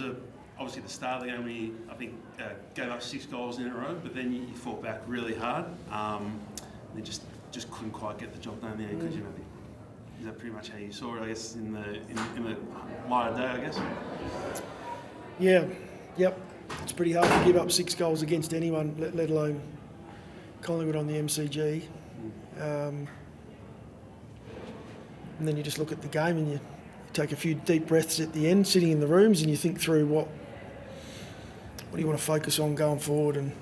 was obviously the start of the game when you, I think, gave up 6 goals in a row, but then you fought back really hard. They just couldn't quite get the job done there because, is that pretty much how you saw it, I guess, in the light of day, I guess? Yeah, yep. It's pretty hard to give up 6 goals against anyone, let alone Collingwood on the MCG. And then you just look at the game and you take a few deep breaths at the end, sitting in the rooms, and you think through what do you want to focus on going forward. And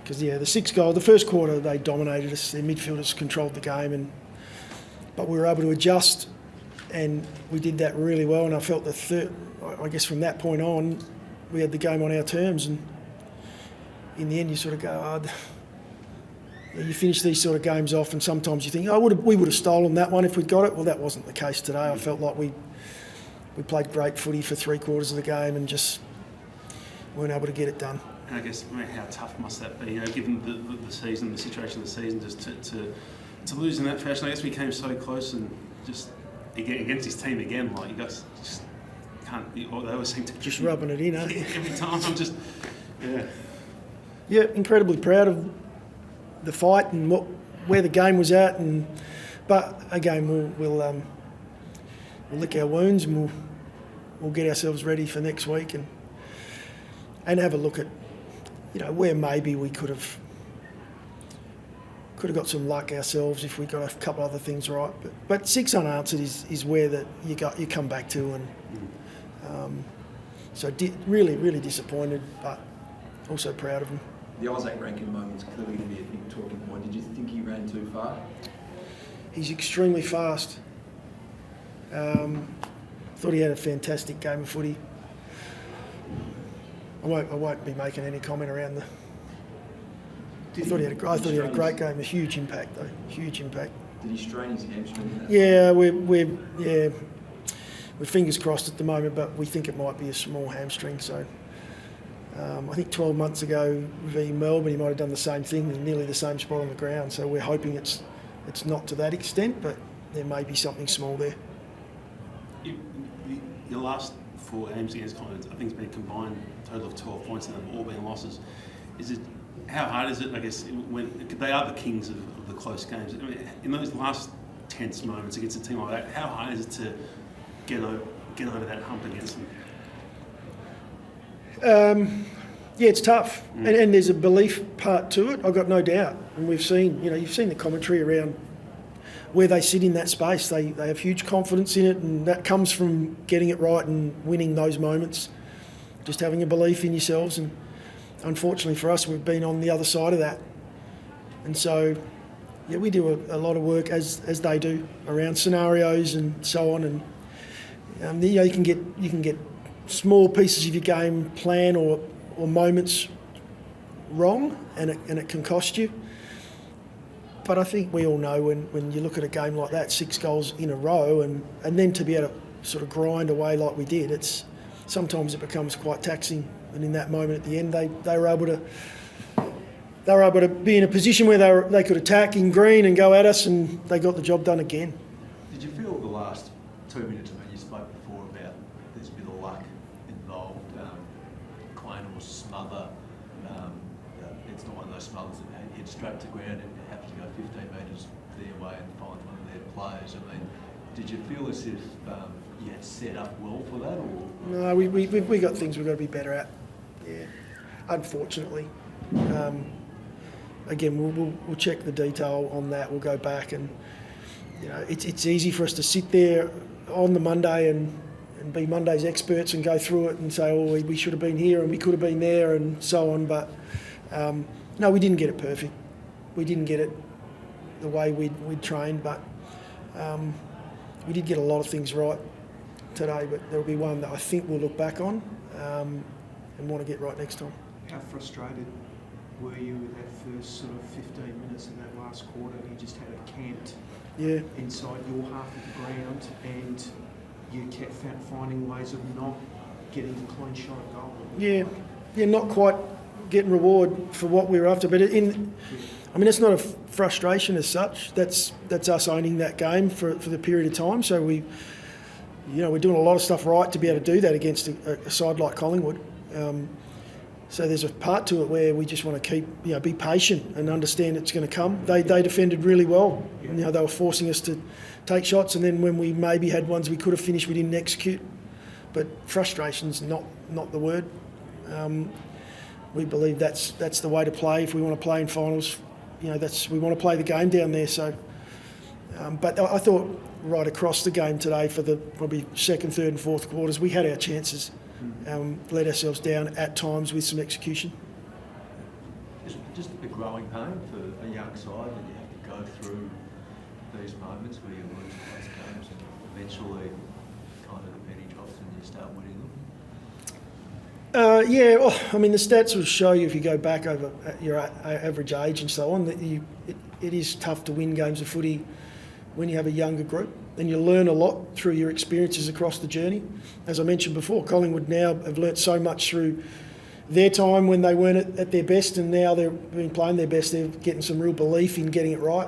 because the 6 goals, the first quarter they dominated us. Their midfielders controlled the game, but we were able to adjust, and we did that really well. And I felt the third, I guess from that point on, we had the game on our terms. And in the end, you sort of go, you finish these sort of games off, and sometimes you think, we would have stolen that one if we'd got it. Well, that wasn't the case today. I felt like we played great footy for 3/4 of the game and just weren't able to get it done. And I guess, how tough must that be, given the season, the situation of the season, just to lose in that fashion? I guess we came so close, and just against this team again, like you guys just can't. They always seem to just rubbing it in, every time. I'm just incredibly proud of the fight and where the game was at, but again we'll lick our wounds, and we'll get ourselves ready for next week and have a look at where maybe we could have got some luck ourselves if we got a couple other things right. But 6 unanswered is where that you come back to, and really, really disappointed, but also proud of them. The Isaac Rankine moment's clearly going to be a big talking point. Did you think he ran too far? He's extremely fast. Thought he had a fantastic game of footy. I won't be making any comment around I thought he had a great game. A huge impact, though. Huge impact. Did he strain his hamstring in that? Yeah, we're fingers crossed at the moment, but we think it might be a small hamstring. So I think 12 months ago v Melbourne, he might have done the same thing, nearly the same spot on the ground. So we're hoping it's not to that extent, but there may be something small there. Your last 4 games against Collingwood, I think it's been a combined total of 12 points, and they've all been losses. How hard is it, I guess, when they are the kings of the close games? In those last tense moments against a team like that, how hard is it to get over that hump against them? It's tough, and there's a belief part to it. I've got no doubt, and we've seen, you've seen the commentary around where they sit in that space. They have huge confidence in it, and that comes from getting it right and winning those moments. Just having a belief in yourselves, and unfortunately for us, we've been on the other side of that. And so, we do a lot of work as they do around scenarios and so on. And you can get small pieces of your game plan or moments wrong, and it can cost you. But I think we all know when you look at a game like that, 6 goals in a row, and then to be able to sort of grind away like we did, sometimes it becomes quite taxing. And in that moment at the end, they were able to be in a position where they could attack in green and go at us, and they got the job done again. Did you feel the last 2 minutes when you spoke before about there's a bit of luck involved, claim or smother? It's not one of those smothers that hit straight to ground and happens to go 15 metres their way and find one of their players. I mean, did you feel as if you had set up well for that? Or? No, we got things we've got to be better at. Yeah, unfortunately. Again, we'll check the detail on that. We'll go back, and it's easy for us to sit there on the Monday and be Monday's experts and go through it and say, oh, we should have been here and we could have been there and so on. But no, we didn't get it perfect. We didn't get it the way we'd trained, but we did get a lot of things right today. But there'll be one that I think we'll look back on and want to get right next time. How frustrated were you with that first sort of 15 minutes in that last quarter? You just had it camped inside your half of the ground, and you kept finding ways of not getting the clean shot at goal. Yeah, not quite getting reward for what we were after. But it's not a frustration as such. That's us owning that game for the period of time. So we're doing a lot of stuff right to be able to do that against a side like Collingwood. So there's a part to it where we just want to keep, be patient and understand it's going to come. They defended really well. They were forcing us to take shots, and then when we maybe had ones we could have finished, we didn't execute. But frustration's not the word. We believe that's the way to play if we want to play in finals. We want to play the game down there. So, but I thought right across the game today for the probably second, third, and fourth quarters, we had our chances. Let ourselves down at times with some execution. Just a growing pain for a young side that you have to go through these moments where you lose close games and eventually kind of the penny drops and you start winning them. The stats will show you if you go back over your average age and so on that it is tough to win games of footy when you have a younger group. And you learn a lot through your experiences across the journey. As I mentioned before, Collingwood now have learnt so much through their time when they weren't at their best, and now they've been playing their best. They're getting some real belief in getting it right.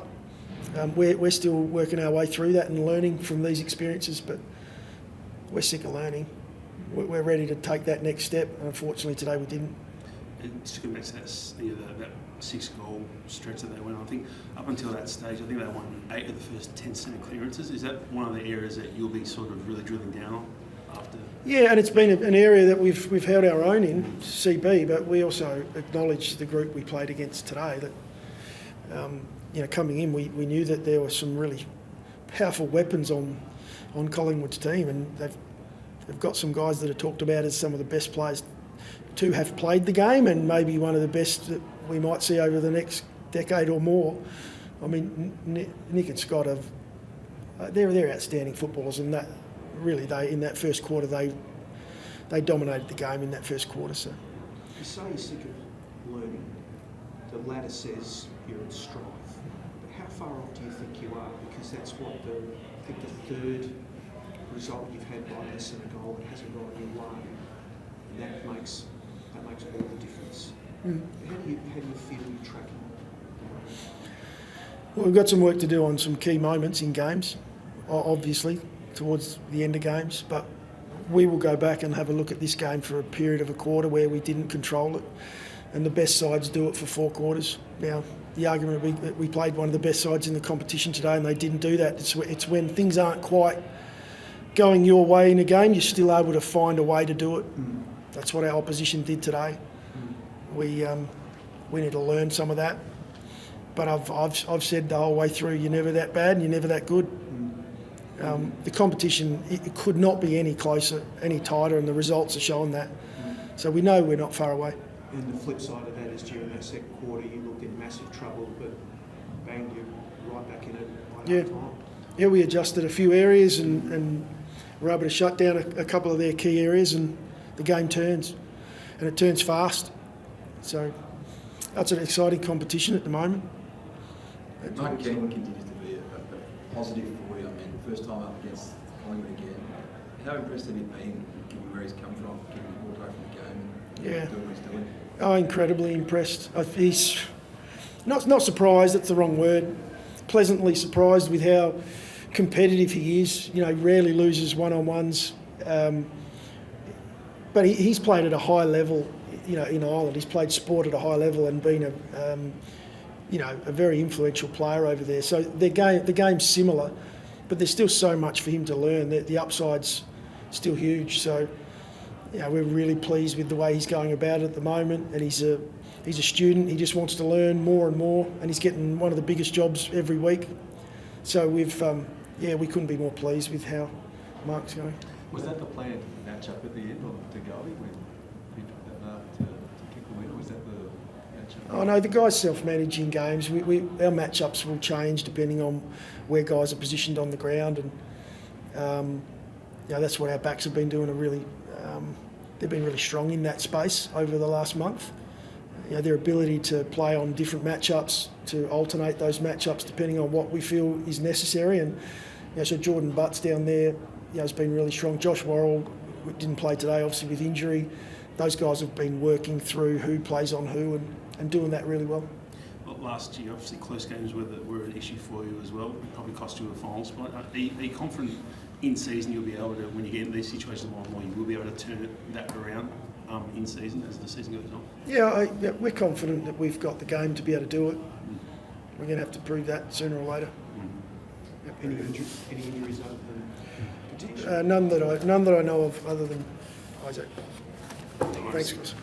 We're still working our way through that and learning from these experiences, but we're sick of learning. We're ready to take that next step. Unfortunately, today we didn't. And just going back to that 6-goal stretch that they went on, I think up until that stage, I think they won 8 of the first 10 centre clearances. Is that one of the areas that you'll be sort of really drilling down on after? Yeah, and it's been an area that we've held our own in CB, but we also acknowledge the group we played against today. That coming in, we knew that there were some really powerful weapons on Collingwood's team, and they've got some guys that are talked about as some of the best players to have played the game, and maybe one of the best that we might see over the next decade or more. I mean, Nick and Scott they're outstanding footballers, and that really in that first quarter they dominated the game in that first quarter. So You say you're sick of learning. The ladder says you're in strife. But how far off do you think you are? Because that's what the third result you've had by less than a goal that hasn't gone your way. And that makes all the difference. How do you feel you're tracking? Well, we've got some work to do on some key moments in games, obviously, towards the end of games, but we will go back and have a look at this game for a period of a quarter where we didn't control it, and the best sides do it for 4 quarters. Now, the argument we played one of the best sides in the competition today and they didn't do that. It's when things aren't quite going your way in a game, you're still able to find a way to do it. That's what our opposition did today. We need to learn some of that. But I've said the whole way through, you're never that bad and you're never that good. The competition, it could not be any closer, any tighter, and the results are showing that. So we know we're not far away. And the flip side of that is during that second quarter, you looked in massive trouble, but bang, you're right back in it by half time. Yeah, we adjusted a few areas and were able to shut down a couple of their key areas, and the game turns, and it turns fast. So that's an exciting competition at the moment. Rankine continues to be a positive for you. I mean, first time up against Collingwood again. How impressed have you been, given where he's come from, given the ball from the game, and doing what he's doing? Oh, incredibly impressed. He's not surprised, that's the wrong word. Pleasantly surprised with how competitive he is. Rarely loses one-on-ones. But he's played at a high level, in Ireland. He's played sport at a high level and been a very influential player over there. So the game's similar, but there's still so much for him to learn. The upside's still huge. So, we're really pleased with the way he's going about it at the moment. And he's a student. He just wants to learn more and more, and he's getting one of the biggest jobs every week. So we couldn't be more pleased with how Mark's going. Was that the plan to match up at the end, or to go when he took that mark to kick the win, or was that the match up? Oh no, the guys self-managing games. Our matchups will change depending on where guys are positioned on the ground, and that's what our backs have been doing. They've been really strong in that space over the last month. Their ability to play on different matchups, to alternate those matchups depending on what we feel is necessary, and so Jordan Butts down there has been really strong. Josh Worrell didn't play today, obviously with injury. Those guys have been working through who plays on who and doing that really well. Well, last year, obviously, close games were an issue for you as well. It probably cost you a final spot. Are you confident in season you'll be able to, when you get into these situations more and more, you will be able to turn that around in season as the season goes on? Yeah, we're confident that we've got the game to be able to do it. We're going to have to prove that sooner or later. Any injuries other than potential? None that I know of other than Isaac. Thanks, Chris.